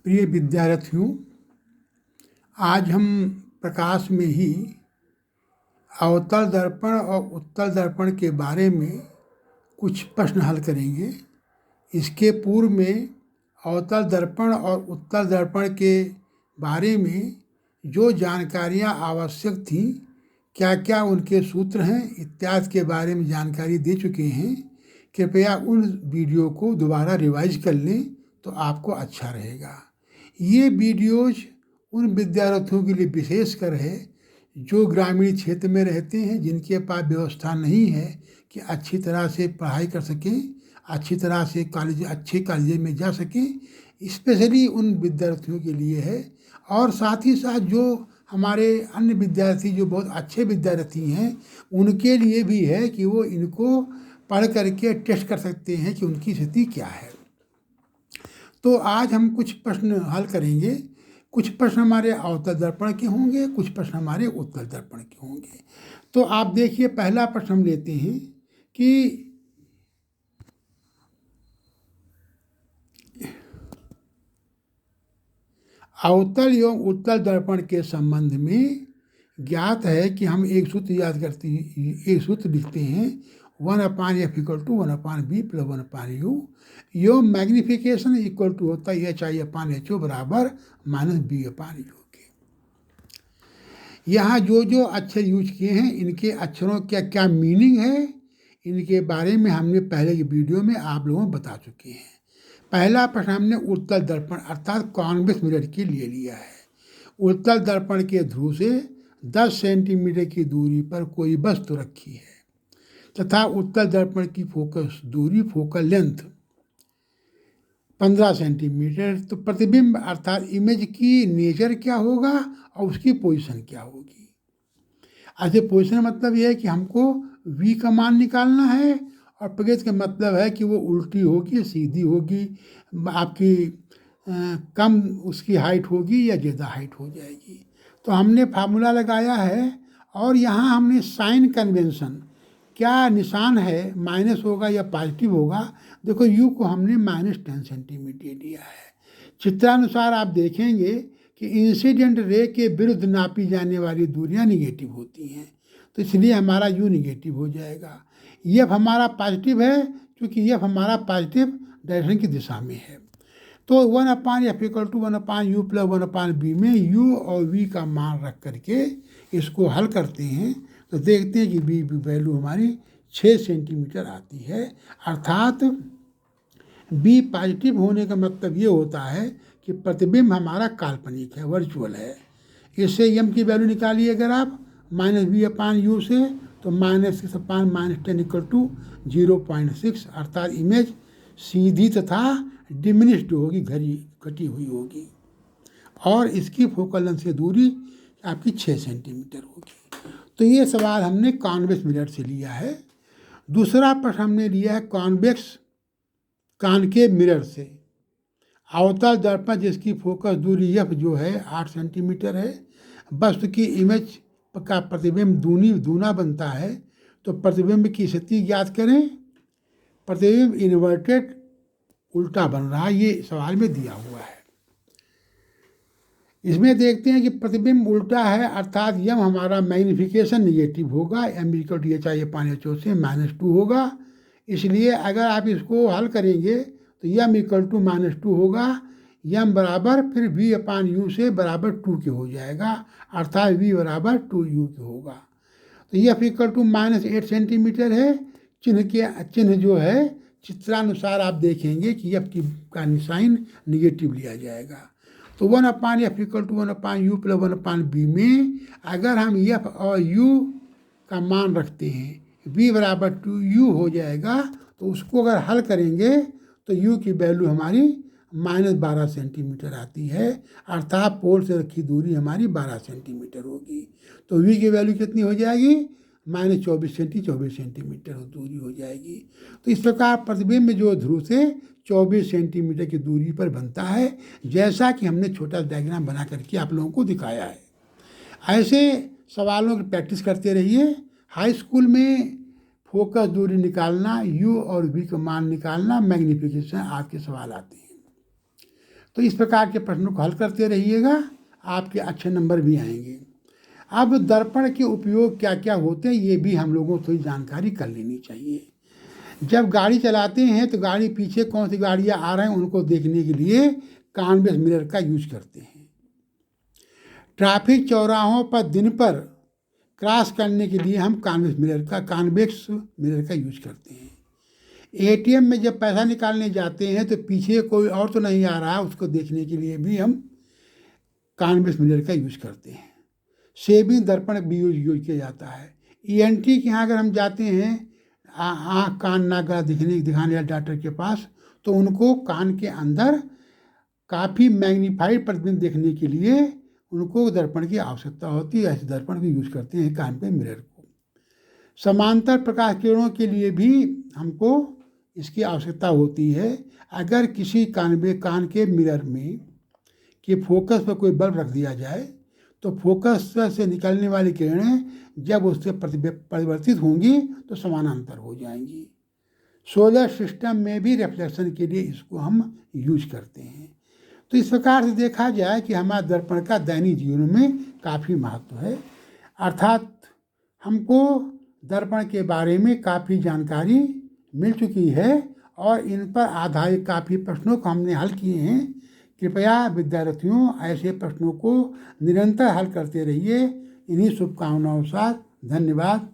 प्रिय विद्यार्थियों, आज हम प्रकाश में ही अवतल दर्पण और उत्तल दर्पण के बारे में कुछ प्रश्न हल करेंगे। इसके पूर्व में अवतल दर्पण और उत्तल दर्पण के बारे में जो जानकारियाँ आवश्यक थी, क्या क्या उनके सूत्र हैं इत्यादि के बारे में जानकारी दे चुके हैं। कृपया उन वीडियो को दोबारा रिवाइज कर लें तो आपको अच्छा रहेगा। ये वीडियोज उन विद्यार्थियों के लिए विशेषकर है जो ग्रामीण क्षेत्र में रहते हैं, जिनके पास व्यवस्था नहीं है कि अच्छी तरह से पढ़ाई कर सकें, अच्छी तरह से अच्छे कॉलेज में जा सकें। स्पेशली उन विद्यार्थियों के लिए है। और साथ ही साथ जो हमारे अन्य विद्यार्थी जो बहुत अच्छे विद्यार्थी हैं, उनके लिए भी है कि वो इनको पढ़ करके टेस्ट कर सकते हैं कि उनकी स्थिति क्या है। तो आज हम कुछ प्रश्न हल करेंगे। कुछ प्रश्न हमारे अवतल दर्पण के होंगे, कुछ प्रश्न हमारे उत्तल दर्पण के होंगे। तो आप देखिए, पहला प्रश्न हम लेते हैं कि अवतल एवं उत्तल दर्पण के संबंध में ज्ञात है कि हम एक सूत्र एक सूत्र लिखते हैं 1/f = 1/b + 1/u। Yo magnification equal to होता है HI/HO बराबर -b/u के। यहाँ जो अक्षर यूज किए हैं, इनके अक्षरों क्या क्या मीनिंग है, इनके बारे में हमने पहले की वीडियो में आप लोगों को बता चुके हैं। पहला प्रश्न हमने उत्तल दर्पण अर्थात कॉन्वेक्स मिरर के लिए लिया है। उत्तल दर्पण के ध्रुव से 10 सेंटीमीटर की दूरी पर कोई वस्तु रखी है तथा उत्तल दर्पण की फोकस दूरी, फोकल लेंथ 15 सेंटीमीटर। तो प्रतिबिंब अर्थात इमेज की नेचर क्या होगा और उसकी पोजीशन क्या होगी। ऐसे पोजीशन मतलब यह है कि हमको v का मान निकालना है, और प्रगति का मतलब है कि वो उल्टी होगी, सीधी होगी, आपकी कम उसकी हाइट होगी या ज़्यादा हाइट हो जाएगी। तो हमने फार्मूला लगाया है, और यहाँ हमने साइन कन्वेंशन क्या निशान है, माइनस होगा या पॉजिटिव होगा। देखो, u को हमने -10 सेंटीमीटर दिया है। चित्रानुसार आप देखेंगे कि इंसिडेंट रे के विरुद्ध नापी जाने वाली दूरियां निगेटिव होती हैं, तो इसलिए हमारा u निगेटिव हो जाएगा। एफ हमारा पॉजिटिव है, क्योंकि एफ हमारा पॉजिटिव डायरेक्शन की दिशा में है। तो 1/f = 1/u + 1/b में u और v का मान रख करके इसको हल करते हैं, तो देखते हैं कि v की वैल्यू हमारी 6 सेंटीमीटर आती है। अर्थात b पॉजिटिव होने का मतलब ये होता है कि प्रतिबिंब हमारा काल्पनिक है, वर्चुअल है। इससे m की वैल्यू निकालिए अगर आप -b/u से, तो -6/10 = 0.6, अर्थात इमेज सीधी तथा डिमिनिश्ड होगी, घटी हुई होगी, और इसकी फोकल लेंथ से दूरी आपकी 6 सेंटीमीटर होगी। तो ये सवाल हमने कॉन्वेक्स मिरर से लिया है। दूसरा प्रश्न हमने लिया है कॉनकेव मिरर से। अवतल दर्पण जिसकी फोकस दूरी f जो है 8 सेंटीमीटर है, वस्तु की इमेज का प्रतिबिंब दूना बनता है। तो प्रतिबिंब की स्थिति ज्ञात करें। प्रतिबिंब इन्वर्टेड उल्टा बन रहा है, ये सवाल में दिया हुआ है। इसमें देखते हैं कि प्रतिबिंब उल्टा है, अर्थात यम हमारा मैग्निफिकेशन निगेटिव होगा, m = HI/HO से -2 होगा। इसलिए अगर आप इसको हल करेंगे तो m = -2 होगा, m बराबर फिर v/u से बराबर 2 के हो जाएगा, अर्थात v बराबर 2u के होगा। तो f = -8 सेंटीमीटर है। चिन्ह जो है, चित्रानुसार आप देखेंगे कि f का निशान निगेटिव लिया जाएगा। तो 1/f = 1/u + 1/b में अगर हम f और u का मान रखते हैं, v बराबर 2u हो जाएगा, तो उसको अगर हल करेंगे तो u की वैल्यू हमारी -12 सेंटीमीटर आती है, अर्थात पोल से रखी दूरी हमारी 12 सेंटीमीटर होगी। तो v की वैल्यू कितनी हो जाएगी? -24 सेंटीमीटर दूरी हो जाएगी। तो इस प्रकार प्रतिबिंब जो ध्रुव से 24 सेंटीमीटर की दूरी पर बनता है, जैसा कि हमने छोटा डायग्राम बना करके आप लोगों को दिखाया है। ऐसे सवालों की प्रैक्टिस करते रहिए। हाई स्कूल में फोकस दूरी निकालना, u और v का मान निकालना, मैग्निफिकेशन आपके सवाल आते हैं। तो इस प्रकार के प्रश्नों को हल करते रहिएगा, आपके अच्छे नंबर भी आएंगे। अब दर्पण के उपयोग क्या क्या होते हैं ये भी हम लोगों को थोड़ी जानकारी कर लेनी चाहिए। जब गाड़ी चलाते हैं तो गाड़ी पीछे कौन सी गाड़ियाँ आ रहे हैं उनको देखने के लिए कॉन्वेक्स मिरर का यूज करते हैं। ट्रैफिक चौराहों पर दिन पर क्रॉस करने के लिए हम कॉन्वेक्स मिरर का यूज करते हैं। एटीएम में जब पैसा निकालने जाते हैं तो पीछे कोई और तो नहीं आ रहा है, उसको देखने के लिए भी हम कॉन्वेक्स मिरर का यूज करते हैं। सेविंग दर्पण भी यूज किया जाता है। ईएनटी के यहाँ अगर हम जाते हैं आँख कान नाक गला दिखाने वाले डॉक्टर के पास, तो उनको कान के अंदर काफ़ी मैग्नीफाइड प्रतिबिंब देखने के लिए उनको दर्पण की आवश्यकता होती है। ऐसे दर्पण को यूज करते हैं कान पे मिरर को। समांतर प्रकाश किरणों के लिए भी हमको इसकी आवश्यकता होती है। अगर किसी कान के मिरर में कि फोकस पर कोई बल्ब रख दिया जाए तो फोकस से निकलने वाली किरणें जब उससे परिवर्तित होंगी तो समानांतर हो जाएंगी। सोलर सिस्टम में भी रिफ्लेक्शन के लिए इसको हम यूज करते हैं। तो इस प्रकार से देखा जाए कि हमारे दर्पण का दैनिक जीवन में काफ़ी महत्व है। अर्थात हमको दर्पण के बारे में काफ़ी जानकारी मिल चुकी है और इन पर आधारित काफ़ी प्रश्नों को हमने हल किए हैं। कृपया विद्यार्थियों ऐसे प्रश्नों को निरंतर हल करते रहिए। इन्हीं शुभकामनाओं के साथ धन्यवाद।